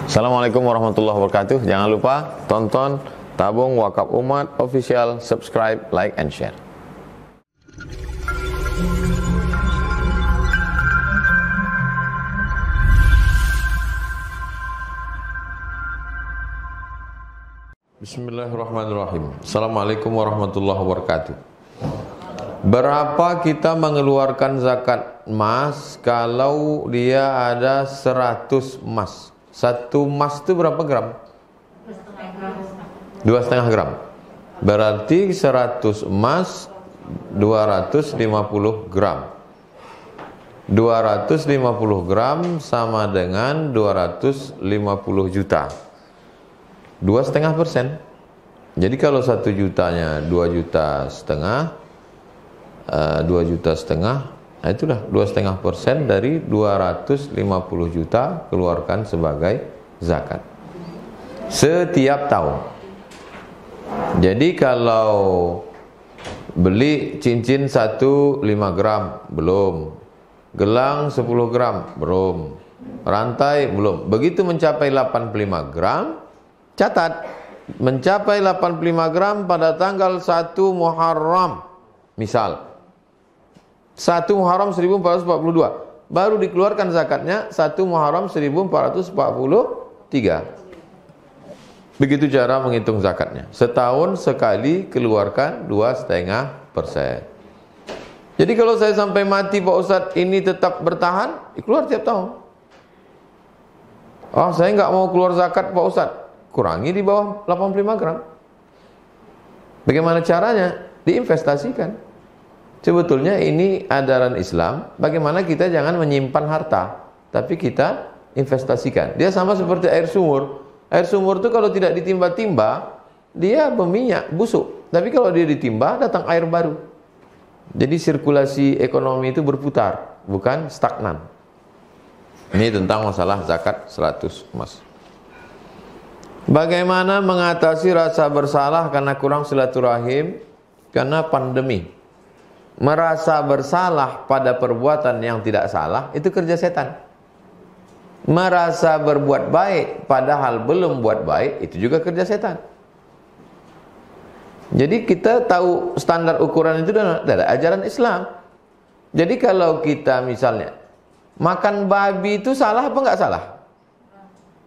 Assalamualaikum warahmatullahi wabarakatuh. Jangan lupa tonton Tabung Wakaf Umat Official, subscribe, like, and share. Bismillahirrahmanirrahim. Assalamualaikum warahmatullahi wabarakatuh. Berapa kita mengeluarkan zakat emas kalau dia ada 100 emas? Satu emas itu berapa gram? 2,5 gram. Berarti 100 emas 250 gram. 250 gram sama dengan 250 juta. 2,5%. Jadi kalau 1 jutanya 2,5 juta, 2,5 juta, nah itulah 2,5% dari 250 juta keluarkan sebagai zakat setiap tahun. Jadi kalau beli cincin 1 5 gram belum, gelang 10 gram belum, rantai belum. Begitu mencapai 85 gram, catat, mencapai 85 gram pada tanggal 1 Muharram, misal 1 Muharram 1442, baru dikeluarkan zakatnya 1 Muharram 1443. Begitu cara menghitung zakatnya. Setahun sekali keluarkan 2,5%. Jadi kalau saya sampai mati Pak Ustadz ini tetap bertahan, keluar tiap tahun. Oh, saya nggak mau keluar zakat Pak Ustadz, kurangi di bawah 85 gram. Bagaimana caranya? Diinvestasikan. Sebetulnya ini ajaran Islam, bagaimana kita jangan menyimpan harta, tapi kita investasikan. Dia sama seperti air sumur. Air sumur itu kalau tidak ditimba-timba, dia berminyak, busuk. Tapi kalau dia ditimba, datang air baru. Jadi sirkulasi ekonomi itu berputar, bukan stagnan. Ini tentang masalah zakat 100 emas. Bagaimana mengatasi rasa bersalah karena kurang silaturahim karena pandemi? Merasa bersalah pada perbuatan yang tidak salah itu kerja setan. Merasa berbuat baik padahal belum buat baik itu juga kerja setan. Jadi kita tahu standar ukuran itu dari ajaran Islam. Jadi kalau kita misalnya makan babi itu salah apa enggak salah?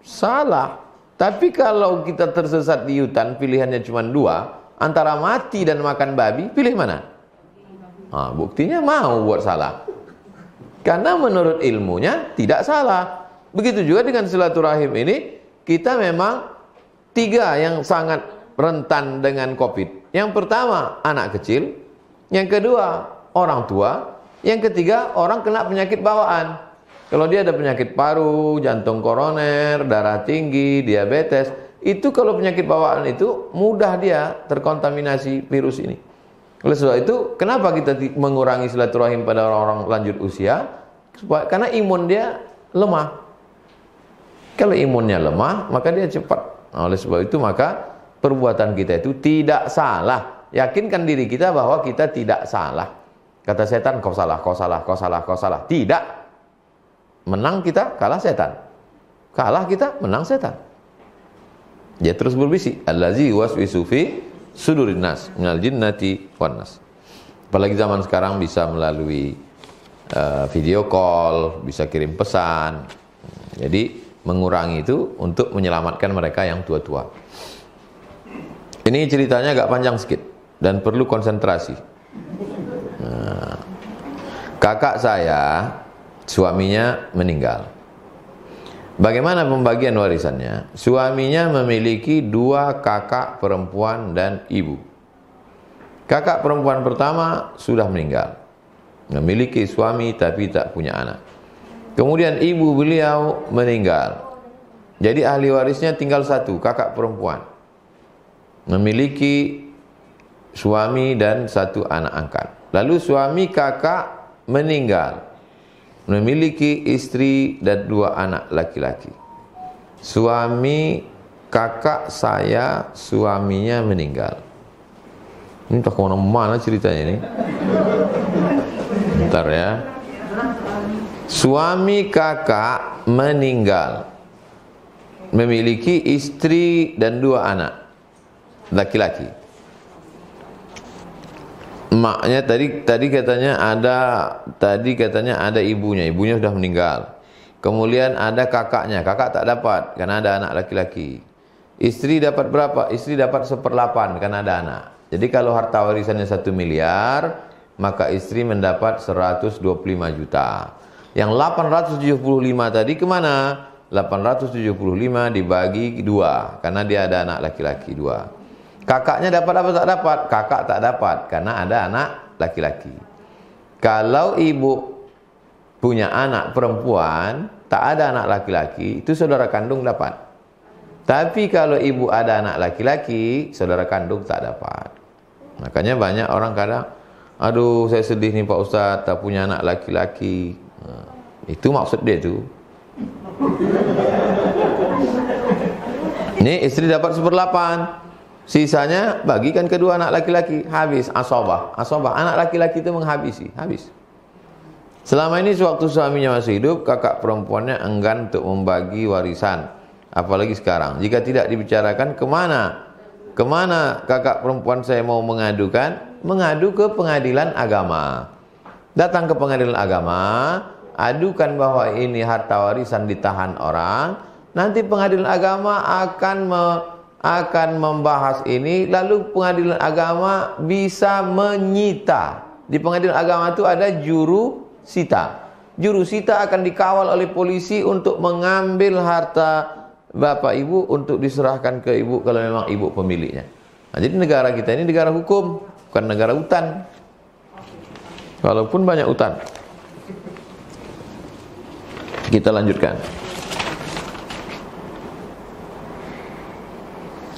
Salah. Tapi kalau kita tersesat di hutan, pilihannya cuma 2, antara mati dan makan babi, pilih mana? Nah, buktinya mau buat salah. Karena menurut ilmunya tidak salah. Begitu juga dengan silaturahim ini, kita memang 3 yang sangat rentan dengan COVID. Yang pertama, anak kecil. Yang kedua, orang tua. Yang ketiga, orang kena penyakit bawaan. Kalau dia ada penyakit paru, jantung koroner, darah tinggi, diabetes, itu kalau penyakit bawaan itu mudah dia terkontaminasi virus ini. Oleh sebab itu, kenapa kita mengurangi silaturahim pada orang-orang lanjut usia? Karena imun dia lemah. Kalau imunnya lemah, maka dia cepat. Nah, oleh sebab itu, maka perbuatan kita itu tidak salah. Yakinkan diri kita bahwa kita tidak salah. Kata setan, kau salah, kau salah, kau salah, kau salah. Tidak. Menang kita, kalah setan. Kalah kita, menang setan. Dia terus berbisik. Allazi waswisu fi sudurin nas minal jinnati wan nas. Apalagi zaman sekarang bisa melalui video call, bisa kirim pesan. Jadi mengurangi itu untuk menyelamatkan mereka yang tua-tua. Ini ceritanya agak panjang sedikit dan perlu konsentrasi. Nah, kakak saya suaminya meninggal. Bagaimana pembagian warisannya? Suaminya memiliki 2 kakak perempuan dan ibu. Kakak perempuan pertama sudah meninggal, memiliki suami tapi tak punya anak. Kemudian ibu beliau meninggal. Jadi ahli warisnya tinggal 1, kakak perempuan. Memiliki suami dan 1 anak angkat. Lalu suami kakak meninggal, memiliki istri dan 2 anak laki-laki. Suami kakak saya, suaminya meninggal. Ini tak kemana-mana ceritanya ini. Bentar ya. Suami kakak meninggal, memiliki istri dan 2 anak laki-laki. Maknya tadi katanya ada ibunya sudah meninggal. Kemudian ada kakaknya, kakak tak dapat karena ada anak laki-laki. Istri dapat berapa? Istri dapat 1/8 karena ada anak. Jadi kalau harta warisannya 1 miliar, maka istri mendapat 125 juta. Yang 875 tadi kemana? 875 dibagi 2 karena dia ada anak laki-laki 2. Kakaknya dapat apa tak dapat? Kakak tak dapat karena ada anak laki-laki. Kalau ibu punya anak perempuan, tak ada anak laki-laki, itu saudara kandung dapat. Tapi kalau ibu ada anak laki-laki, saudara kandung tak dapat. Makanya banyak orang kadang, aduh saya sedih nih Pak Ustadz, tak punya anak laki-laki. Nah, itu maksud dia tuh. Ini istri dapat 1/8. Sisanya bagikan kedua anak laki-laki. Habis asobah. Asobah, anak laki-laki itu menghabisi. Habis. Selama ini sewaktu suaminya masih hidup, kakak perempuannya enggan untuk membagi warisan. Apalagi sekarang. Jika tidak dibicarakan, kemana? Kemana kakak perempuan saya mau mengadukan? Mengadu ke pengadilan agama. Datang ke pengadilan agama, adukan bahwa ini harta warisan ditahan orang. Nanti pengadilan agama akan membahas ini, lalu pengadilan agama bisa menyita. Di pengadilan agama itu ada juru sita. Juru sita akan dikawal oleh polisi untuk mengambil harta bapak ibu untuk diserahkan ke ibu kalau memang ibu pemiliknya. Nah, jadi negara kita ini negara hukum, bukan negara hutan. Walaupun banyak hutan. Kita lanjutkan.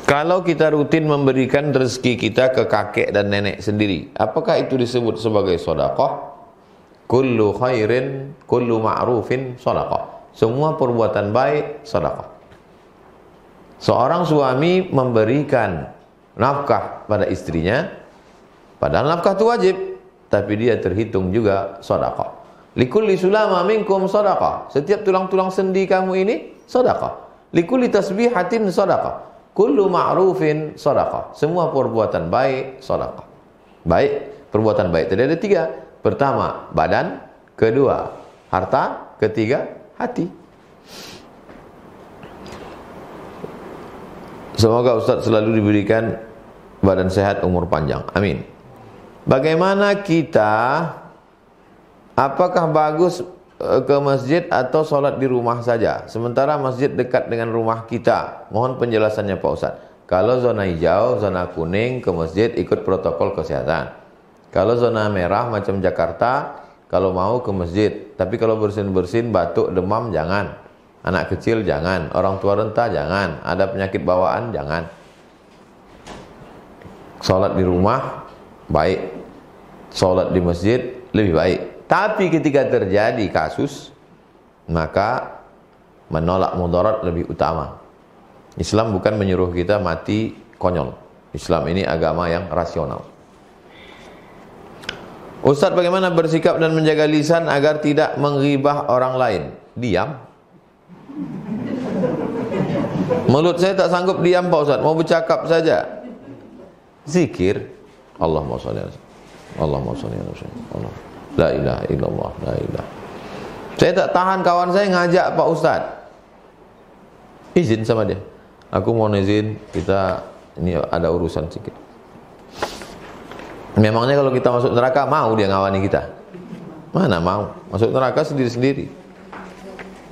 Kalau kita rutin memberikan rezeki kita ke kakek dan nenek sendiri, apakah itu disebut sebagai sedekah? Kullu khairin, kullu ma'rufin sedekah. Semua perbuatan baik sedekah. Seorang suami memberikan nafkah pada istrinya, padahal nafkah itu wajib, tapi dia terhitung juga sedekah. Likulli sulama minkum sedekah. Setiap tulang-tulang sendi kamu ini sedekah. Likulli tasbihatin sedekah. Kullu ma'rufin sedekah. Semua perbuatan baik sedekah. Baik, perbuatan baik tadi ada 3. Pertama, badan. Kedua, harta. Ketiga, hati. Semoga Ustaz selalu diberikan badan sehat, umur panjang. Amin. Bagaimana kita, apakah bagus ke masjid atau sholat di rumah saja? Sementara masjid dekat dengan rumah kita. Mohon penjelasannya Pak Ustaz. Kalau zona hijau, zona kuning, ke masjid ikut protokol kesehatan. Kalau zona merah macam Jakarta, kalau mau ke masjid. Tapi kalau bersin-bersin, batuk, demam, jangan. Anak kecil jangan, orang tua renta jangan, ada penyakit bawaan jangan. Sholat di rumah baik, sholat di masjid lebih baik. Tapi ketika terjadi kasus, maka menolak mudarat lebih utama. Islam bukan menyuruh kita mati konyol. Islam ini agama yang rasional. Ustaz, bagaimana bersikap dan menjaga lisan agar tidak menghibah orang lain? Diam. Mulut saya tak sanggup diam Pak Ustaz, mau bercakap saja. Zikir. Allahumma sholli ala Allahumma sholli ala Allah. La ilaha illallah, la ilaha. Saya tak tahan kawan saya ngajak Pak Ustaz. Izin sama dia. Aku mau izin, kita ini ada urusan sedikit. Memangnya kalau kita masuk neraka mau dia ngawani kita? Mana mau? Masuk neraka sendiri-sendiri.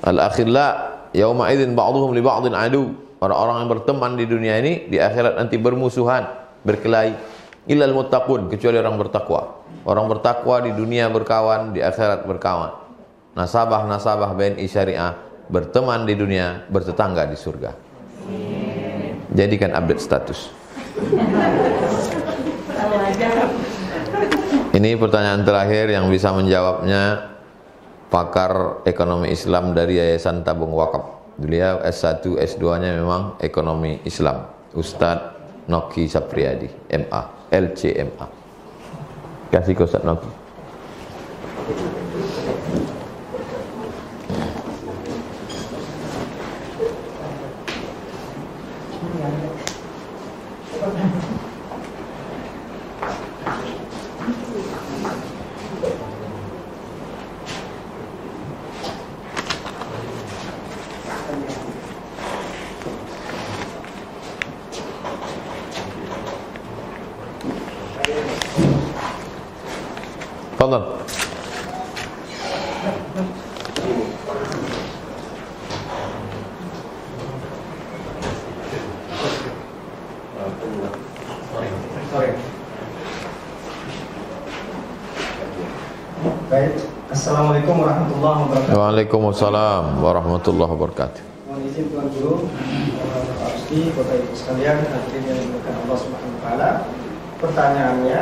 Al-akhilla yauma idzin ba'dhum li ba'dhin adu. Orang-orang yang berteman di dunia ini di akhirat nanti bermusuhan, berkelahi. Illal muttaqun, kecuali orang bertakwa. Orang bertakwa di dunia berkawan, di akhirat berkawan. Nasabah BNI Syariah berteman di dunia, bertetangga di surga. Jadikan update status. Ini pertanyaan terakhir yang bisa menjawabnya pakar ekonomi Islam dari Yayasan Tabung Wakaf. Beliau S1, S2-nya memang ekonomi Islam. Ustadz Noki Sapriyadi, MA, LCMA. Kasih ke Ustadz Noki. Fadhal. Baik, Assalamualaikum warahmatullahi wabarakatuh. Waalaikumsalam warahmatullahi wabarakatuh. Mohon izin Tuan Guru, Pak Ustaz, Bapak Ibu sekalian, hadirin yang dimuliakan Allah Subhanahu wa taala. Pertanyaannya,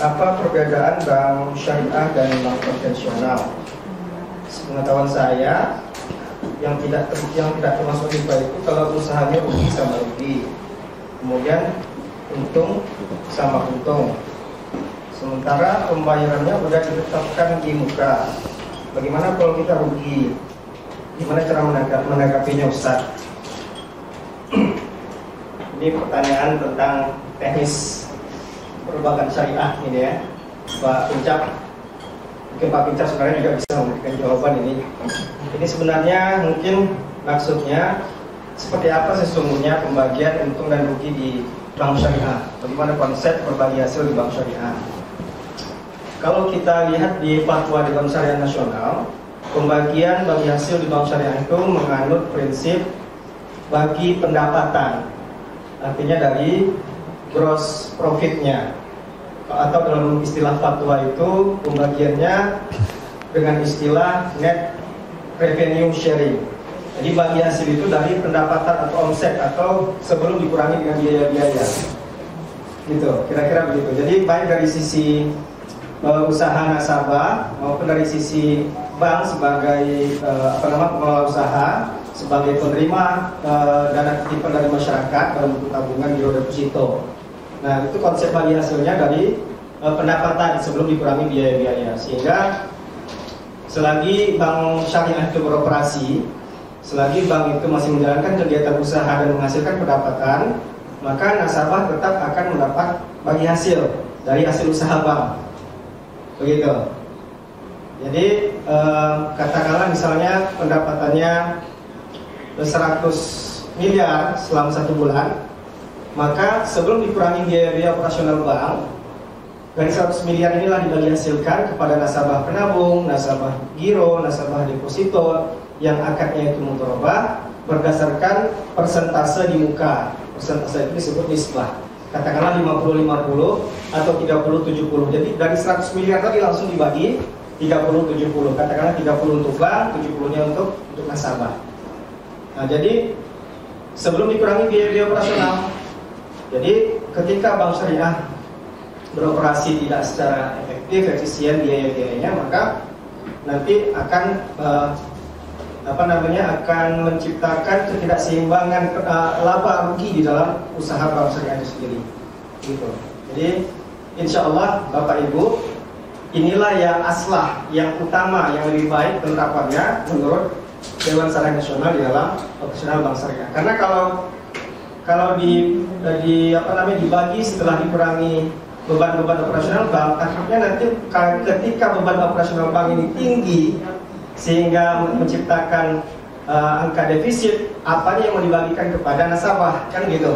apa perbedaan bank syariah dan bank konvensional? Sepengetahuan saya, yang tidak termasuk riba itu kalau usahanya rugi sama rugi, kemudian untung sama untung. Sementara pembayarannya sudah ditetapkan di muka. Bagaimana kalau kita rugi? Gimana cara menanggapinya, Ustaz? Ini pertanyaan tentang teknis perbankan syariah ini ya, Pak Pincap. Mungkin Pak Pincap sebenarnya juga bisa memberikan jawaban ini. Ini sebenarnya mungkin maksudnya seperti apa sesungguhnya pembagian untung dan rugi di bank syariah? Bagaimana konsep berbagi hasil di bank syariah? Kalau kita lihat di fatwa di Bank Syariah Nasional, pembagian bagi hasil di bank syariah itu menganut prinsip bagi pendapatan, artinya dari gross profitnya, atau dalam istilah fatwa itu pembagiannya dengan istilah net revenue sharing. Jadi bagi hasil itu dari pendapatan atau omset atau sebelum dikurangi dengan biaya-biaya. Gitu, kira-kira begitu. Jadi baik dari sisi usaha nasabah maupun dari sisi bank sebagai pengelola usaha, sebagai penerima dana titipan dari masyarakat dalam bentuk tabungan giro deposito. Nah, itu konsep bagi hasilnya dari pendapatan sebelum dikurangi biaya-biaya. Sehingga selagi bank syariah itu beroperasi, selagi bank itu masih menjalankan kegiatan usaha dan menghasilkan pendapatan, maka nasabah tetap akan mendapat bagi hasil dari hasil usaha bank. Begitu. Jadi katakanlah misalnya pendapatannya 100 miliar selama 1 bulan, maka sebelum dikurangi biaya-biaya operasional bank, dari 100 miliar inilah dibagi hasilkan kepada nasabah penabung, nasabah giro, nasabah deposito yang akadnya itu mudharabah berdasarkan persentase di muka. Persentase itu disebut nisbah. Katakanlah 50-50 atau 30-70. Jadi dari 100 miliar tadi langsung dibagi 30-70. Katakanlah 30 untuk bank, 70-nya untuk nasabah. Nah, jadi sebelum dikurangi biaya-biaya operasional. Jadi ketika bank syariah beroperasi tidak secara efektif, efisien biaya-biayanya, maka nanti akan akan menciptakan ketidakseimbangan laba rugi di dalam usaha bank syariah itu sendiri. Gitu. Jadi insya Allah Bapak Ibu, inilah yang aslah, yang utama, yang lebih baik penerapannya menurut Dewan Syariah Nasional di dalam operasional bank syariah. Karena kalau dibagi setelah dikurangi beban-beban operasional bank, akhirnya nanti ketika beban operasional bank ini tinggi sehingga menciptakan angka defisit, apa yang mau dibagikan kepada nasabah, kan gitu.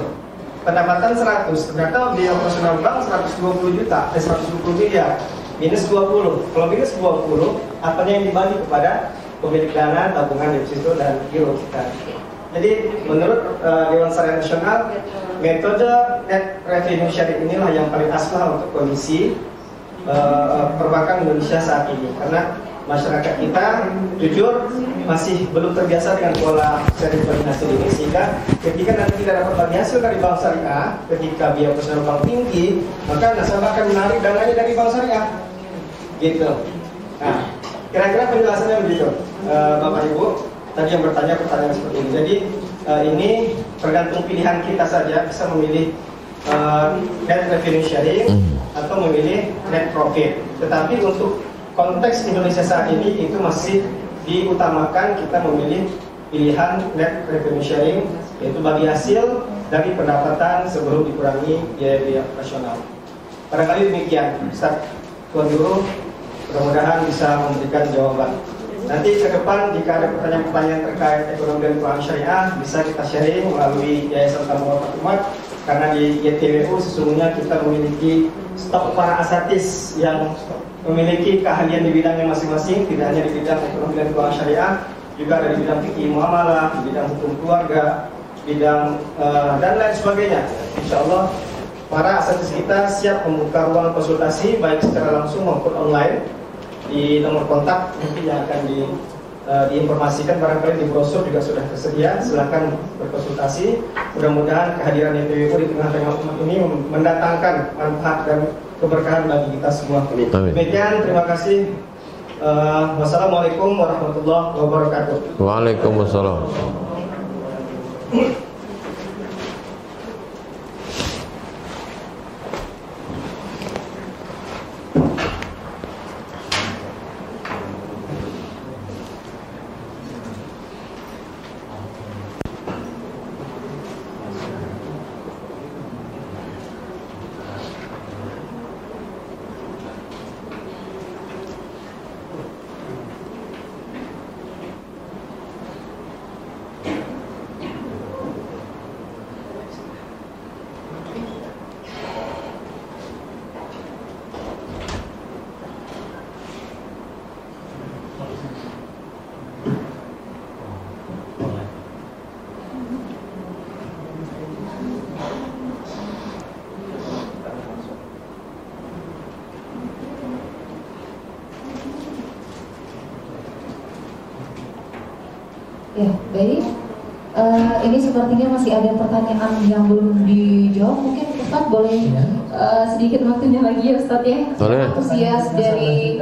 Pendapatan 100, ternyata biaya operasional bank 120 juta, 120 miliar, minus 20. Kalau minus 20, apa yang dibagi kepada pemilik dana, tabungan deposito dan giro kita. Jadi menurut Dewan Syariah Nasional, metode net revenue sharing inilah yang paling asal untuk kondisi perbankan Indonesia saat ini, karena masyarakat kita jujur masih belum terbiasa dengan pola sharing bagi hasil ini, sehingga ketika nanti tidak dapat bagi hasil dari bank syariah, ketika biaya operasional bank tinggi, maka nasabah akan menarik dananya dari bank syariah, gitu. Nah, kira-kira penjelasannya begitu, Bapak Ibu. Tadi yang bertanya pertanyaan seperti ini. Jadi ini tergantung pilihan kita saja, bisa memilih net revenue sharing atau memilih net profit. Tetapi untuk konteks Indonesia saat ini itu masih diutamakan kita memilih pilihan net revenue sharing, yaitu bagi hasil dari pendapatan sebelum dikurangi biaya operasional. Barangkali demikian, Ustaz Tuan Guru, mudah-mudahan bisa memberikan jawaban. Nanti ke depan jika ada pertanyaan-pertanyaan terkait ekonomi dan keuangan syariah, bisa kita sharing melalui Yayasan Tabung Wakaf Umat, karena di YTWU sesungguhnya kita memiliki stok para asatis yang memiliki keahlian di bidangnya masing-masing, tidak hanya di bidang ekonomi dan keuangan syariah, juga ada di bidang fikih muamalah, di bidang hukum keluarga, bidang dan lain sebagainya. Insya Allah para asatis kita siap membuka ruang konsultasi baik secara langsung maupun online di nomor kontak nanti yang akan diinformasikan, barangkali di brosur juga sudah tersedia. Silakan berkonsultasi. Mudah-mudahan kehadiran YTWU di tengah-tengah umat ini mendatangkan manfaat dan keberkahan bagi kita semua. Demikian, terima kasih. Wassalamualaikum warahmatullahi wabarakatuh. Waalaikumsalam. Ya, baik. Ini sepertinya masih ada pertanyaan yang belum dijawab. Mungkin Ustadz boleh sedikit waktunya lagi ya Ustadz ya. Antusias dari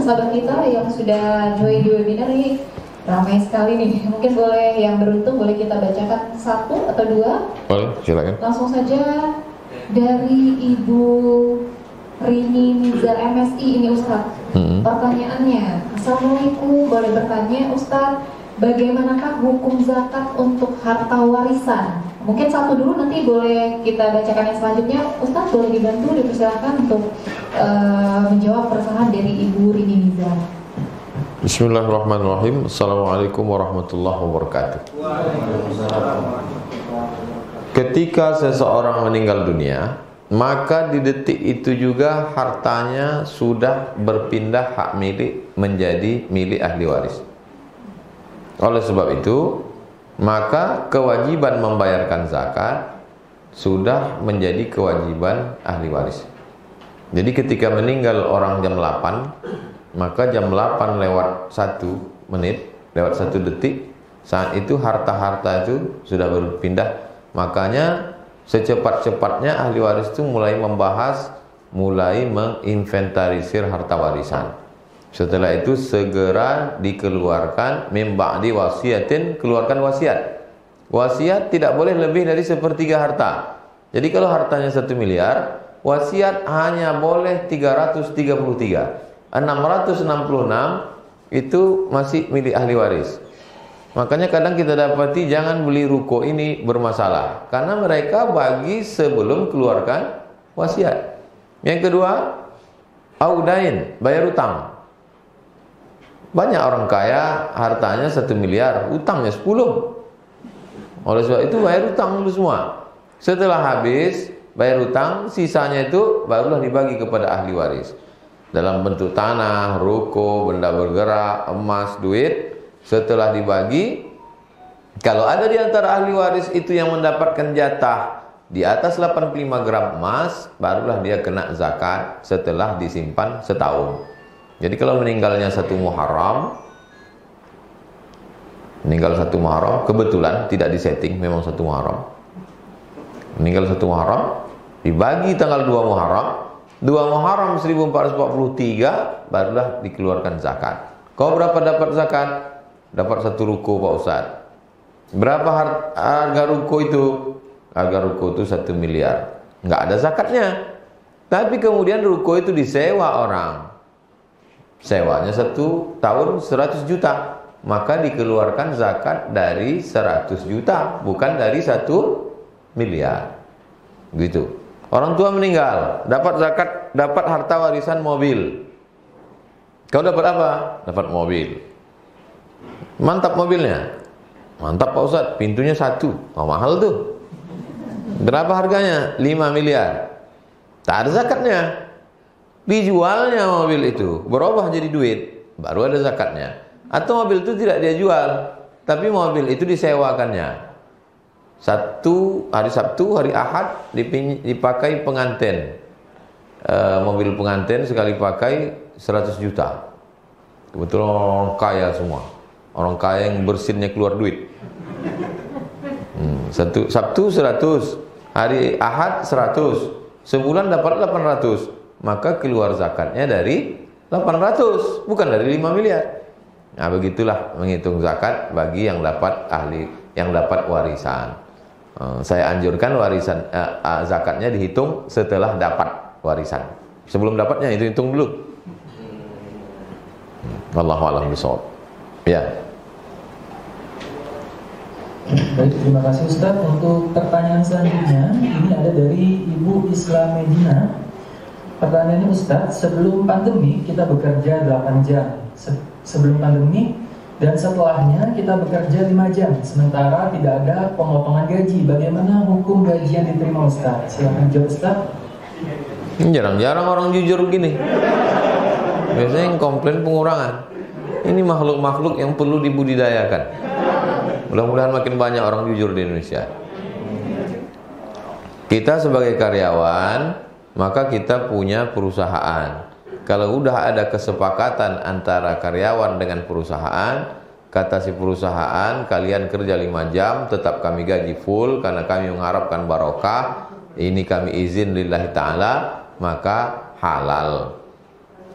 sahabat kita yang sudah join di webinar ini ramai sekali nih. Mungkin boleh yang beruntung boleh kita bacakan satu atau dua. Boleh, silakan. Langsung saja dari Ibu Rini Nizar MSI ini Ustadz. Pertanyaannya, Assalamualaikum, boleh bertanya Ustadz, bagaimanakah hukum zakat untuk harta warisan? Mungkin satu dulu, nanti boleh kita bacakan yang selanjutnya. Ustadz boleh dibantu, dipersilakan untuk menjawab pertanyaan dari Ibu Rini Nizar. Bismillahirrahmanirrahim. Assalamualaikum warahmatullahi wabarakatuh. Ketika seseorang meninggal dunia, maka di detik itu juga hartanya sudah berpindah hak milik menjadi milik ahli waris. Oleh sebab itu, maka kewajiban membayarkan zakat sudah menjadi kewajiban ahli waris. Jadi ketika meninggal orang jam 8, maka jam 8 lewat 1 menit, lewat 1 detik, saat itu harta-harta itu sudah berpindah. Makanya secepat-cepatnya ahli waris itu mulai membahas, mulai menginventarisir harta warisan. Setelah itu segera dikeluarkan min ba'di wasiatin, keluarkan wasiat. Wasiat tidak boleh lebih dari sepertiga harta. Jadi kalau hartanya 1 miliar, wasiat hanya boleh 333. 666 itu masih milik ahli waris. Makanya kadang kita dapati jangan beli ruko ini bermasalah, karena mereka bagi sebelum keluarkan wasiat. Yang kedua, audain, bayar utang. Banyak orang kaya hartanya 1 miliar, utangnya 10. Oleh sebab itu bayar utang dulu semua. Setelah habis bayar utang, sisanya itu barulah dibagi kepada ahli waris. Dalam bentuk tanah, ruko, benda bergerak, emas, duit. Setelah dibagi, kalau ada di antara ahli waris itu yang mendapatkan jatah di atas 85 gram emas, barulah dia kena zakat setelah disimpan setahun. Jadi kalau meninggalnya 1 Muharram, meninggal 1 Muharram, kebetulan tidak disetting, memang 1 Muharram. Meninggal 1 Muharram, dibagi tanggal 2 Muharram, 2 Muharram 1443, barulah dikeluarkan zakat. Kau berapa dapat zakat? Dapat 1 ruko Pak Ustaz. Berapa harga ruko itu? Harga ruko itu 1 miliar. Nggak ada zakatnya. Tapi kemudian ruko itu disewa orang. Sewanya 1 tahun 100 juta. maka dikeluarkan zakat dari 100 juta, bukan dari 1 miliar. Gitu. Orang tua meninggal, dapat zakat, dapat harta warisan mobil. Kau dapat apa? Dapat mobil. Mantap mobilnya. Mantap Pak Ustadz, pintunya 1. Oh, mahal tuh. Berapa harganya? 5 miliar. Tak ada zakatnya. Dijualnya mobil itu, berubah jadi duit, baru ada zakatnya. Atau mobil itu tidak dia jual, tapi mobil itu disewakannya. Hari Sabtu, hari Ahad dipakai pengantin. Mobil pengantin sekali pakai 100 juta. Kebetulan orang kaya semua. Orang kaya yang bersinnya keluar duit. Sabtu 100, hari Ahad 100, sebulan dapat 800. Maka keluar zakatnya dari 800, bukan dari 5 miliar. Nah, begitulah menghitung zakat bagi yang dapat warisan. Saya anjurkan warisan zakatnya dihitung setelah dapat warisan. Sebelum dapatnya itu hitung dulu. Wallahu a'lam bishawab. Ya. Baik, terima kasih Ustaz. Untuk pertanyaan selanjutnya, ini ada dari Ibu Islam Medina. Pertanyaannya Ustaz, sebelum pandemi kita bekerja 8 jam. Sebelum pandemi dan setelahnya kita bekerja 5 jam. Sementara tidak ada pemotongan gaji. Bagaimana hukum gaji yang diterima Ustaz? Silakan jawab Ustaz. Jarang-jarang orang jujur begini. Biasanya yang komplain pengurangan. Ini makhluk-makhluk yang perlu dibudidayakan. Mudah-mudahan makin banyak orang jujur di Indonesia. Kita sebagai karyawan, maka kita punya perusahaan. Kalau udah ada kesepakatan antara karyawan dengan perusahaan, kata si perusahaan, kalian kerja 5 jam, tetap kami gaji full karena kami mengharapkan barokah, ini kami izin lillahi ta'ala, maka halal.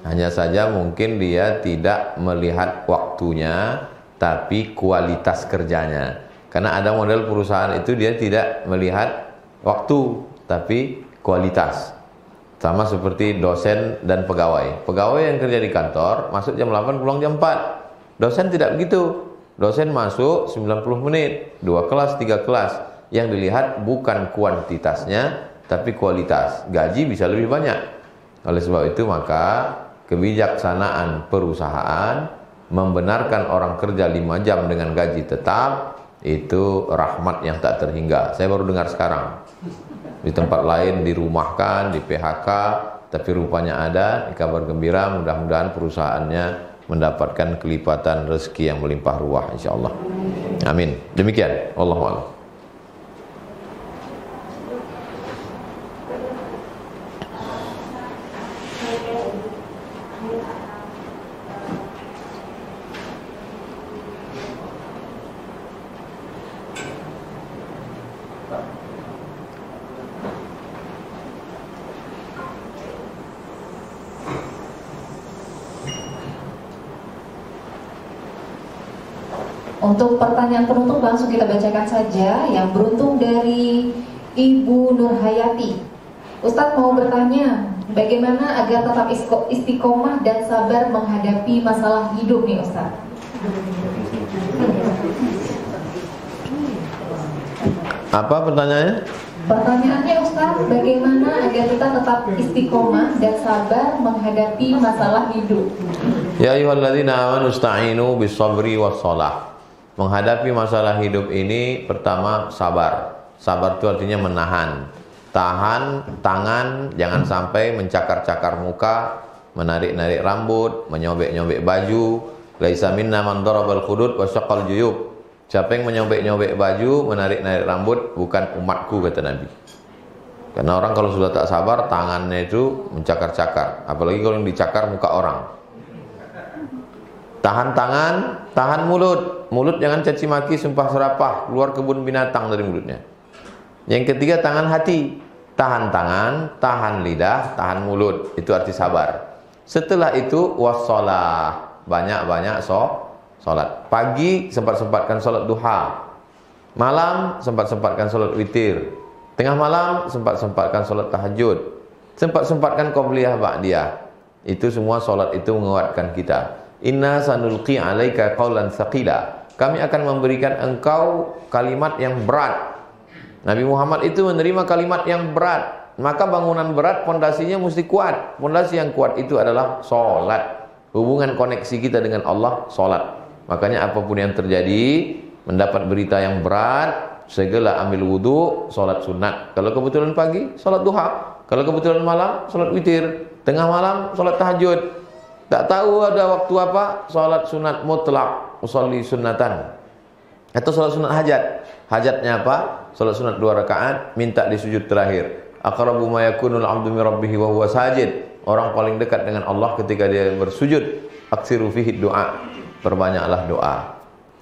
Hanya saja mungkin dia tidak melihat waktunya, tapi kualitas kerjanya. Karena ada model perusahaan itu dia tidak melihat waktu, tapi kualitas. Sama seperti dosen dan pegawai. Pegawai yang kerja di kantor masuk jam 8 pulang jam 4. Dosen tidak begitu. Dosen masuk 90 menit, 2 kelas, 3 kelas. Yang dilihat bukan kuantitasnya, tapi kualitas. Gaji bisa lebih banyak. Oleh sebab itu maka kebijaksanaan perusahaan membenarkan orang kerja 5 jam dengan gaji tetap, itu rahmat yang tak terhingga. Saya baru dengar sekarang. Di tempat lain dirumahkan, di PHK, tapi rupanya ada. Kabar gembira, mudah-mudahan perusahaannya mendapatkan kelipatan rezeki yang melimpah ruah, insyaallah. Amin. Demikian, wallahu a'lam. Untuk pertanyaan penutup langsung kita bacakan saja. Yang beruntung dari Ibu Nurhayati. Ustadz mau bertanya, bagaimana agar tetap istiqomah dan sabar menghadapi masalah hidup nih Ustadz? Apa pertanyaannya? Pertanyaannya Ustadz, bagaimana agar kita tetap istiqomah dan sabar menghadapi masalah hidup? Ya ayyuhalladzina amanu ista'inu bis-sabri was-shalah. Menghadapi masalah hidup ini pertama sabar. Sabar itu artinya menahan. Tahan tangan, jangan sampai mencakar-cakar muka, menarik-narik rambut, menyobek-nyobek baju. Laisa minna man darabal khudud wa syaqqal juyub. Siapa yang menyobek-nyobek baju, menarik-narik rambut, bukan umatku, kata Nabi. Karena orang kalau sudah tak sabar, tangannya itu mencakar-cakar. Apalagi kalau yang dicakar muka orang. Tahan tangan, tahan mulut. Mulut jangan caci maki, sumpah serapah, keluar kebun binatang dari mulutnya. Yang ketiga, tangan hati. Tahan tangan, tahan lidah, tahan mulut. Itu arti sabar. Setelah itu wassalah. Banyak-banyak sholat. Pagi sempat-sempatkan sholat duha. Malam sempat-sempatkan sholat witir. Tengah malam sempat-sempatkan sholat tahajud. Sempat-sempatkan qobliyah ba'diyah. Itu semua sholat itu menguatkan kita. Inna sanulqi 'alaika qaulan tsaqila. Kami akan memberikan engkau kalimat yang berat. Nabi Muhammad itu menerima kalimat yang berat. Maka bangunan berat pondasinya mesti kuat. Pondasi yang kuat itu adalah salat. Hubungan koneksi kita dengan Allah salat. Makanya apapun yang terjadi, mendapat berita yang berat, segera ambil wudu, salat sunat. Kalau kebetulan pagi, salat duha. Kalau kebetulan malam, salat witir. Tengah malam, salat tahajud. Tak tahu ada waktu apa, salat sunat mutlak, usolli sunnatan. Atau salat sunat hajat. Hajatnya apa? Salat sunat 2 rakaat, minta di sujud terakhir. Aqrabu ma yakunul 'abdu min rabbih wa huwa sajid. Orang paling dekat dengan Allah ketika dia bersujud. Aksiru fihi doa. Perbanyaklah doa.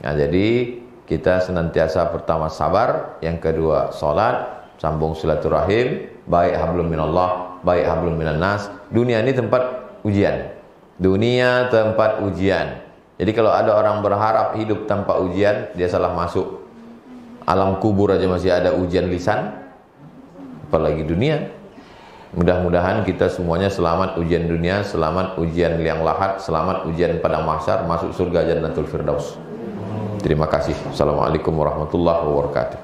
Nah, jadi kita senantiasa pertama sabar, yang kedua salat, sambung silaturahim, baik hablum minallah, baik hablum minan nas. Dunia ini tempat ujian. Dunia tempat ujian. Jadi kalau ada orang berharap hidup tanpa ujian, dia salah masuk. Alam kubur aja masih ada ujian lisan, apalagi dunia. Mudah-mudahan kita semuanya selamat ujian dunia, selamat ujian liang lahat, selamat ujian padang mahsyar, masuk surga Jannatul Firdaus. Terima kasih. Assalamualaikum warahmatullahi wabarakatuh.